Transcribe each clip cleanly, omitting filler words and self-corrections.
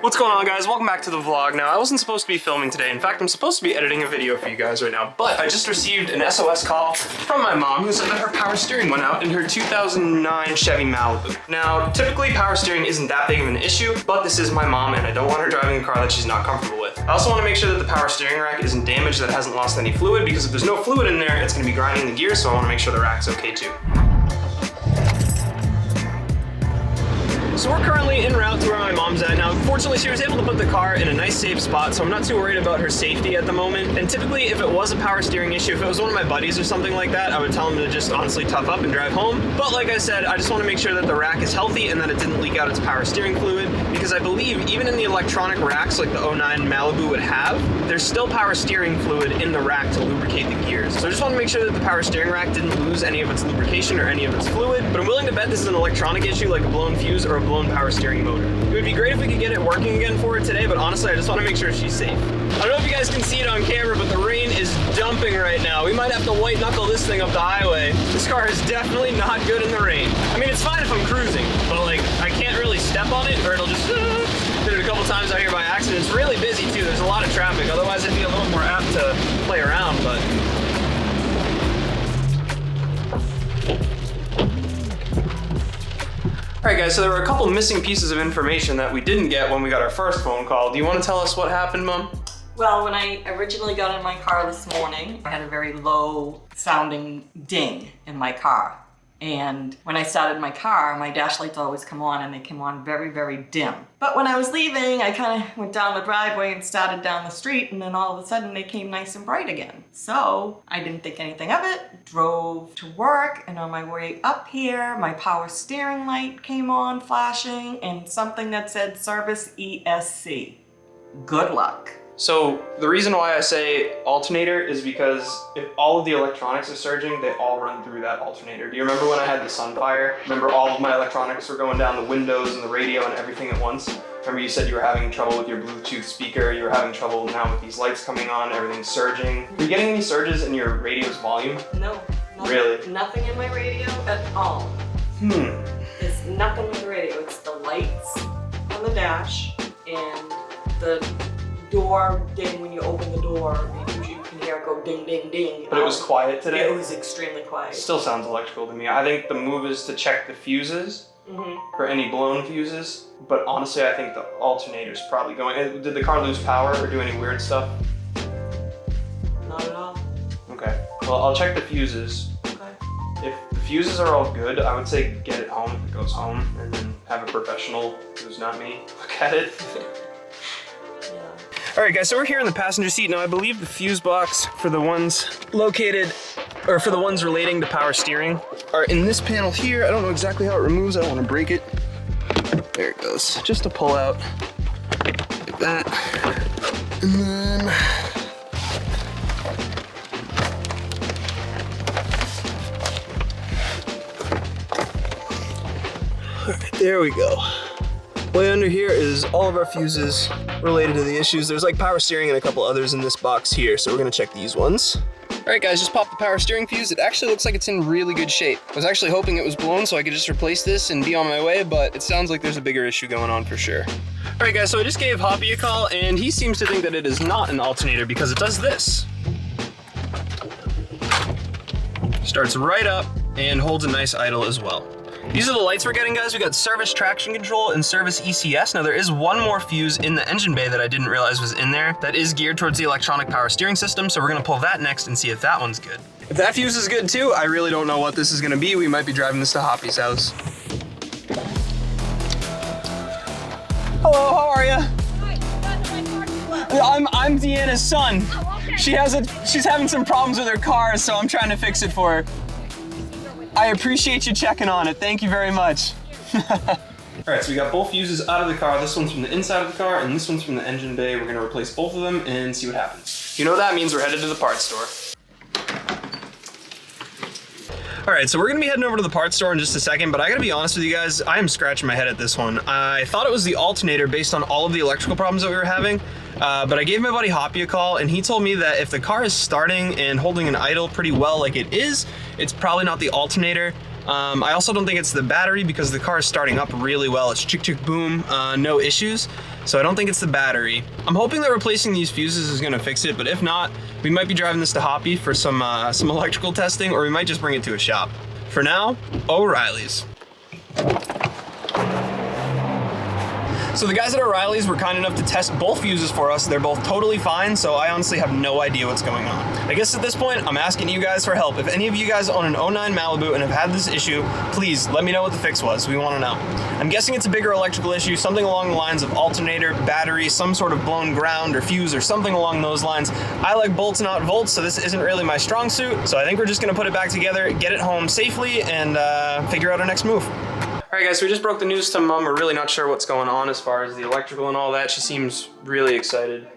What's going on, guys? Welcome back to the vlog. Now, I wasn't supposed to be filming today. In fact, I'm supposed to be editing a video for you guys right now, but I just received an SOS call from my mom who said that her power steering went out in her 2009 Chevy Malibu. Now, typically power steering isn't that big of an issue, but this is my mom and I don't want her driving a car that she's not comfortable with. I also want to make sure that the power steering rack isn't damaged, that it hasn't lost any fluid, because if there's no fluid in there, it's going to be grinding the gears, so I want to make sure the rack's okay too. So we're currently en route to where my mom's at now. Fortunately, she was able to put the car in a nice safe spot, so I'm not too worried about her safety at the moment. And typically, if it was a power steering issue, if it was one of my buddies or something like that, I would tell him to just honestly tough up and drive home. But like I said, I just want to make sure that the rack is healthy and that it didn't leak out its power steering fluid, because I believe even in the electronic racks like the 09 Malibu would have, there's still power steering fluid in the rack to lubricate the gears. So I just want to make sure that the power steering rack didn't lose any of its lubrication or any of its fluid, but I'm willing to bet this is an electronic issue like a blown fuse or a blown power steering motor. It would be great if we could get it working again for her today, but honestly, I just want to make sure she's safe. I don't know if you guys can see it on camera, but the rain is dumping right now. We might have to white knuckle this thing up the highway. This car is definitely not good in the rain. I mean, it's fine if I'm cruising, but like, I can't really step on it or it'll just did it a couple times out here by accident. It's really busy too. There's a lot of traffic. Otherwise, I'd be a little more apt to play around, but Alright guys, so there were a couple missing pieces of information that we didn't get when we got our first phone call. Do you want to tell us what happened, Mom? Well, when I originally got in my car this morning, I had a very low sounding ding in my car. And when I started my car, my dash lights always come on and they came on very, very dim. But when I was leaving, I kind of went down the driveway and started down the street, and then all of a sudden they came nice and bright again. So I didn't think anything of it, drove to work, and on my way up here, my power steering light came on flashing and something that said service ESC. Good luck. So the reason why I say alternator is because if all of the electronics are surging, they all run through that alternator. Do you remember when I had the sun fire? Remember all of my electronics were going down, the windows and the radio and everything at once? Remember you said you were having trouble with your Bluetooth speaker, you were having trouble now with these lights coming on, everything's surging. Were you getting any surges in your radio's volume? No. Nothing, really? Nothing in my radio at all. There's nothing with the radio. It's the lights on the dash and the door ding when you open the door. You can hear it go ding, ding, ding. But it was quiet today? It was extremely quiet. Still sounds electrical to me. I think the move is to check the fuses for any blown fuses, but honestly I think the alternator's probably going. Did the car lose power or do any weird stuff? Not at all. Okay. Well, I'll check the fuses. Okay. If the fuses are all good, I would say get it home if it goes home, and then have a professional, who's not me, look at it. Alright guys, so we're here in the passenger seat. Now I believe the fuse box for the ones located, or for the ones relating to power steering, are in this panel here. I don't know exactly how it removes, I don't want to break it. There it goes, just to pull out, like that. And then, alright, there we go. Way under here is all of our fuses related to the issues. There's like power steering and a couple others in this box here, so we're gonna check these ones. All right guys, just popped the power steering fuse. It actually looks like it's in really good shape. I was actually hoping it was blown so I could just replace this and be on my way, but it sounds like there's a bigger issue going on for sure. All right guys, so I just gave Hoppy a call and he seems to think that it is not an alternator because it does this. Starts right up and holds a nice idle as well. These are the lights we're getting, guys. We got service traction control and service ECS. Now there is one more fuse in the engine bay that I didn't realize was in there that is geared towards the electronic power steering system, so we're gonna pull that next and see if that one's good. If that fuse is good too, I really don't know what this is gonna be. We might be driving this to Hoppy's house. Hello, how are you? Hi, I'm Deanna's son. Oh, okay. She's having some problems with her car, so I'm trying to fix it for her. I appreciate you checking on it. Thank you very much. All right, so we got both fuses out of the car. This one's from the inside of the car, and this one's from the engine bay. We're gonna replace both of them and see what happens. You know what that means? We're headed to the parts store. All right, so we're gonna be heading over to the parts store in just a second, but I gotta be honest with you guys, I am scratching my head at this one. I thought it was the alternator based on all of the electrical problems that we were having, but I gave my buddy Hoppy a call, and he told me that if the car is starting and holding an idle pretty well like it is, it's probably not the alternator. I also don't think it's the battery because the car is starting up really well. It's chick chick boom, no issues. So I don't think it's the battery. I'm hoping that replacing these fuses is gonna fix it, but if not, we might be driving this to Hoppy for some electrical testing, or we might just bring it to a shop. For now, O'Reilly's. So the guys at O'Reilly's were kind enough to test both fuses for us. They're both totally fine, so I honestly have no idea what's going on. I guess at this point, I'm asking you guys for help. If any of you guys own an 09 Malibu and have had this issue, please let me know what the fix was. We want to know. I'm guessing it's a bigger electrical issue, something along the lines of alternator, battery, some sort of blown ground or fuse or something along those lines. I like bolts, not volts, so this isn't really my strong suit. So I think we're just gonna put it back together, get it home safely, and figure out our next move. All right, guys, so we just broke the news to Mom. We're really not sure what's going on as far as the electrical and all that. She seems really excited.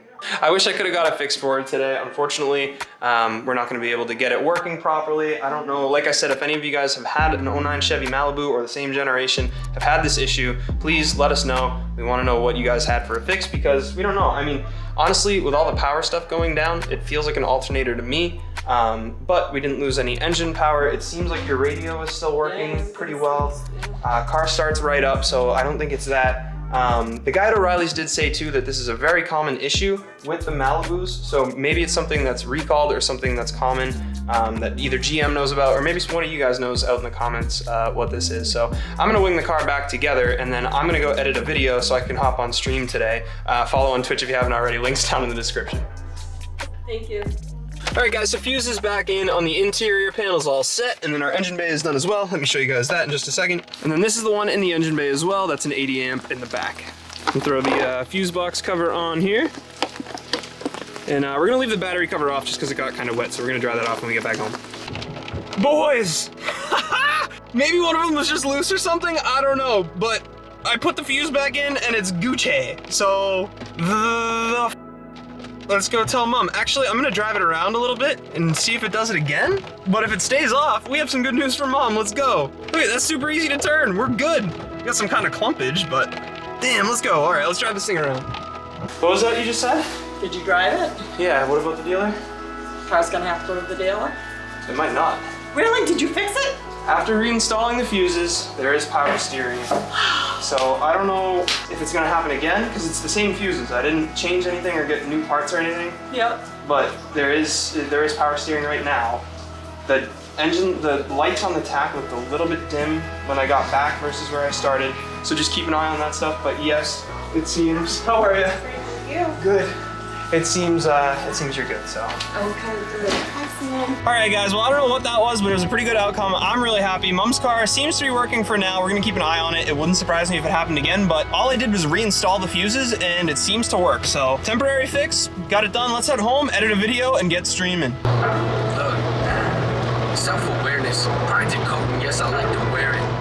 I wish I could have got it fixed for her today. Unfortunately, we're not gonna be able to get it working properly. I don't know, like I said, if any of you guys have had an 09 Chevy Malibu or the same generation, have had this issue, please let us know. We wanna know what you guys had for a fix because we don't know. I mean, honestly, with all the power stuff going down, it feels like an alternator to me. But we didn't lose any engine power. It seems like your radio is still working pretty well. Car starts right up, so I don't think it's that. The guy at O'Reilly's did say too that this is a very common issue with the Malibus, so maybe it's something that's recalled or something that's common that either GM knows about, or maybe one of you guys knows out in the comments what this is. So I'm gonna wing the car back together, and then I'm gonna go edit a video so I can hop on stream today. Follow on Twitch if you haven't already, links down in the description. Thank you. All right, guys, so fuse is back in on the interior, panel's all set, and then our engine bay is done as well. Let me show you guys that in just a second. And then this is the one in the engine bay as well. That's an 80 amp in the back. We'll throw the fuse box cover on here. And we're gonna leave the battery cover off just because it got kind of wet, so we're gonna dry that off when we get back home. Boys! Maybe one of them was just loose or something, I don't know, but I put the fuse back in and it's Gucci. So, let's go tell Mom. Actually, I'm gonna drive it around a little bit and see if it does it again. But if it stays off, we have some good news for Mom. Let's go. Look, that's super easy to turn. We're good. We got some kind of clumpage, but damn, let's go. All right, let's drive this thing around. What was that you just said? Did you drive it? Yeah, what about the dealer? Car's gonna have to go to the dealer? It might not. Really? Did you fix it? After reinstalling the fuses, there is power steering. So I don't know if it's gonna happen again, because it's the same fuses. I didn't change anything or get new parts or anything. Yep. But there is power steering right now. The lights on the tack looked a little bit dim when I got back versus where I started. So just keep an eye on that stuff. But yes, it seems. How are you? You. Good. It seems you're good, so. Okay, good. Excellent. All right, guys, well, I don't know what that was, but it was a pretty good outcome. I'm really happy. Mom's car seems to be working for now. We're gonna keep an eye on it. It wouldn't surprise me if it happened again, but all I did was reinstall the fuses and it seems to work. So temporary fix, got it done. Let's head home, edit a video, and get streaming. Look, self-awareness, pride to code, and yes, I like to wear it.